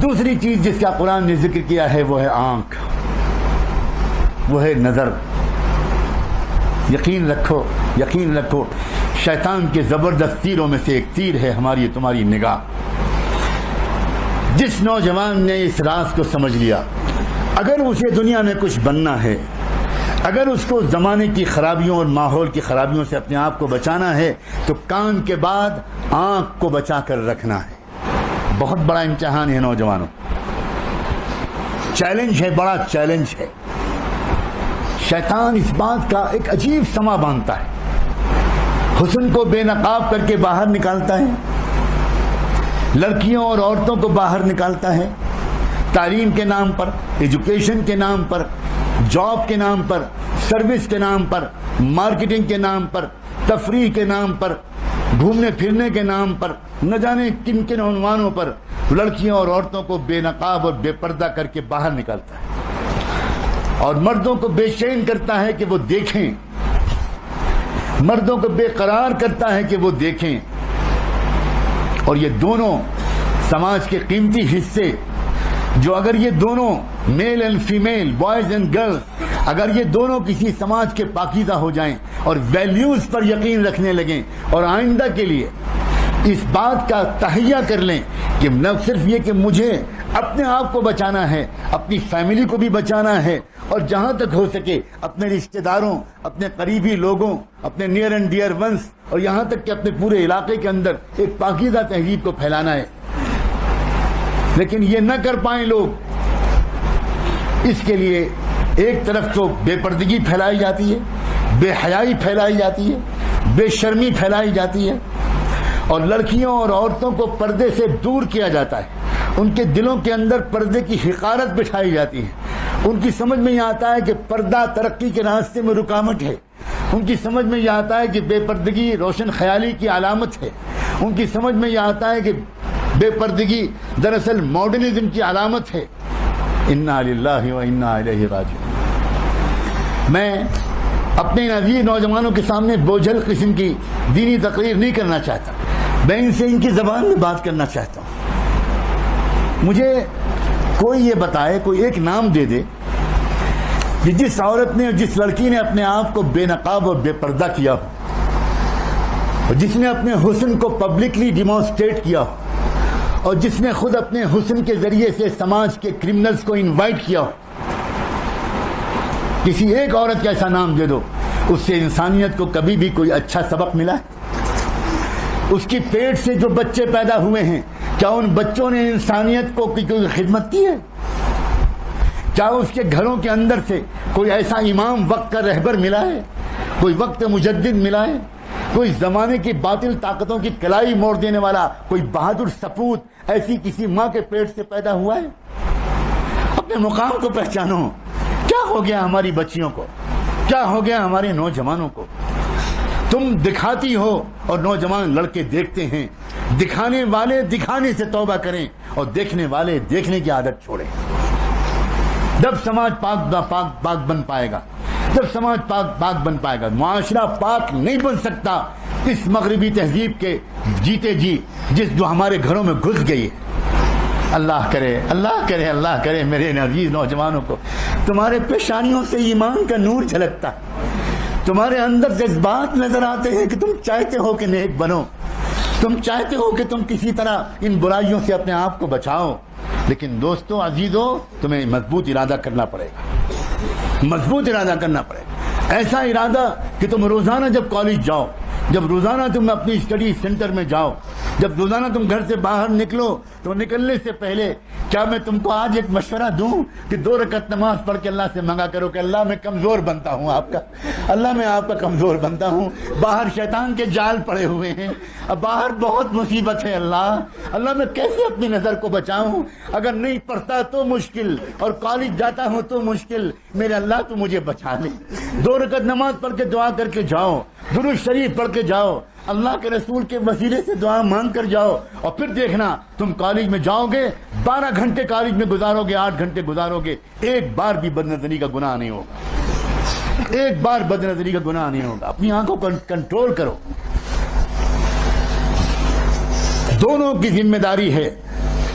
دوسری چیز جس کا قرآن نے ذکر کیا ہے وہ ہے آنکھ، وہ ہے نظر۔ یقین رکھو شیطان کے زبردست تیروں میں سے ایک تیر ہے ہماری تمہاری نگاہ۔ جس نوجوان نے اس راز کو سمجھ لیا، اگر اسے دنیا میں کچھ بننا ہے، اگر اس کو زمانے کی خرابیوں اور ماحول کی خرابیوں سے اپنے آپ کو بچانا ہے تو کان کے بعد آنکھ کو بچا کر رکھنا ہے۔ بہت بڑا امتحان ہے نوجوانوں، چیلنج ہے، بڑا چیلنج ہے۔ شیطان اس بات کا ایک عجیب سما باندھتا ہے، حسن کو بے نقاب کر کے باہر نکالتا ہے، لڑکیوں اور عورتوں کو باہر نکالتا ہے، تعلیم کے نام پر، ایجوکیشن کے نام پر، جاب کے نام پر، سروس کے نام پر، مارکیٹنگ کے نام پر، تفریح کے نام پر، گھومنے پھرنے کے نام پر، نہ جانے کن کن عنوانوں پر لڑکیوں اور عورتوں کو بے نقاب اور بے پردہ کر کے باہر نکالتا ہے، اور مردوں کو بے چین کرتا ہے کہ وہ دیکھیں، مردوں کو بے قرار کرتا ہے کہ وہ دیکھیں۔ اور یہ دونوں سماج کے قیمتی حصے جو اگر یہ دونوں male and female, boys and girls, اگر یہ دونوں کسی سماج کے پاکیزہ ہو جائیں اور ویلیوز پر یقین رکھنے لگیں اور آئندہ کے لیے اس بات کا تہیہ کر لیں کہ نہ صرف یہ کہ مجھے اپنے آپ کو بچانا ہے، اپنی فیملی کو بھی بچانا ہے، اور جہاں تک ہو سکے اپنے رشتہ داروں، اپنے قریبی لوگوں، اپنے نیئر اینڈ ڈیئر ونس، اور یہاں تک کہ اپنے پورے علاقے کے اندر ایک پاکیزہ تہذیب کو پھیلانا ہے، لیکن یہ نہ کر پائیں لوگ، اس کے لیے ایک طرف تو بے پردگی پھیلائی جاتی ہے، بے حیائی پھیلائی جاتی ہے، بے شرمی پھیلائی جاتی ہے، اور لڑکیوں اور عورتوں کو پردے سے دور کیا جاتا ہے، ان کے دلوں کے اندر پردے کی حقارت بٹھائی جاتی ہے، ان کی سمجھ میں یہ آتا ہے کہ پردہ ترقی کے راستے میں رکاوٹ ہے، ان کی سمجھ میں یہ آتا ہے کہ بے پردگی روشن خیالی کی علامت ہے، ان کی سمجھ میں یہ آتا ہے کہ بے پردگی دراصل ماڈرنزم کی علامت ہے۔ انا للہ و انا الیہ راجعون۔ میں اپنے عزیز نوجوانوں کے سامنے بوجھل قسم کی دینی تقریر نہیں کرنا چاہتا، میں ان سے ان کی زبان میں بات کرنا چاہتا ہوں۔ مجھے کوئی یہ بتائے، کوئی ایک نام دے دے کہ جس عورت نے، جس لڑکی نے اپنے آپ کو بے نقاب اور بے پردہ کیا ہو، اور جس نے اپنے حسن کو پبلکلی ڈیمانسٹریٹ کیا ہو، اور جس نے خود اپنے حسن کے ذریعے سے سماج کے کرمنلز کو انوائٹ کیا ہو، کسی ایک عورت کا ایسا نام دے دو، اس سے انسانیت کو کبھی بھی کوئی اچھا سبق ملا ہے؟ اس کی پیٹ سے جو بچے پیدا ہوئے ہیں، کیا ان بچوں نے انسانیت کو کوئی خدمت کی ہے؟ کیا اس کے گھروں کے اندر سے کوئی ایسا امام وقت کا رہبر ملا ہے، کوئی وقت مجدد ملا ہے، کوئی زمانے کی باطل طاقتوں کی کلائی موڑ دینے والا کوئی بہادر سپوت ایسی کسی ماں کے پیٹ سے پیدا ہوا ہے؟ اپنے مقام کو پہچانو۔ کیا ہو گیا ہماری بچیوں کو؟ کیا ہو گیا ہمارے نوجوانوں کو؟ تم دکھاتی ہو اور نوجوان لڑکے دیکھتے ہیں۔ دکھانے والے دکھانے سے توبہ کریں اور دیکھنے والے دیکھنے کی عادت چھوڑیں۔ جب سماج پاک بن پائے گا، جب سماج پاک بن پائے گا، معاشرہ پاک نہیں بن سکتا اس مغربی تہذیب کے جیتے جی جو ہمارے گھروں میں گھس گئی ہے۔ اللہ کرے اللہ کرے اللہ کرے میرے عزیز نوجوانوں کو تمہارے پیشانیوں سے ایمان کا نور جھلکتا، تمہارے اندر جذبات نظر آتے ہیں کہ تم چاہتے ہو کہ نیک بنو، تم چاہتے ہو کہ تم کسی طرح ان برائیوں سے اپنے آپ کو بچاؤ، لیکن دوستو عزیزو تمہیں مضبوط ارادہ کرنا پڑے گا، مضبوط ارادہ کرنا پڑے گا، ایسا ارادہ کہ تم روزانہ جب کالج جاؤ، جب روزانہ تم اپنی اسٹڈی سینٹر میں جاؤ، جب روزانہ تم گھر سے باہر نکلو تو نکلنے سے پہلے کیا میں تم کو آج ایک مشورہ دوں کہ 2 رکعت نماز پڑھ کے اللہ سے مانگا کرو کہ اللہ میں کمزور بنتا ہوں آپ کا، اللہ میں آپ کا کمزور بنتا ہوں، باہر شیطان کے جال پڑے ہوئے ہیں، اب باہر بہت مصیبت ہے، اللہ میں کیسے اپنی نظر کو بچاؤں؟ اگر نہیں پڑھتا تو مشکل اور کالج جاتا ہوں تو مشکل، میرے اللہ تو مجھے بچا لے۔ 2 رکعت نماز پڑھ کے دعا کر کے جاؤ، درود شریف پڑھ کے جاؤ، اللہ کے رسول کے وسیلے سے دعا مانگ کر جاؤ، اور پھر دیکھنا تم کالج میں جاؤ گے، 12 گھنٹے کالج میں گزارو گے، 8 گھنٹے گزارو گے، ایک بار بھی بد نظری کا گناہ نہیں ہوگا، ایک بار بد نظری کا گناہ نہیں ہوگا۔ اپنی آنکھوں کو کنٹرول کرو۔ دونوں کی ذمہ داری ہے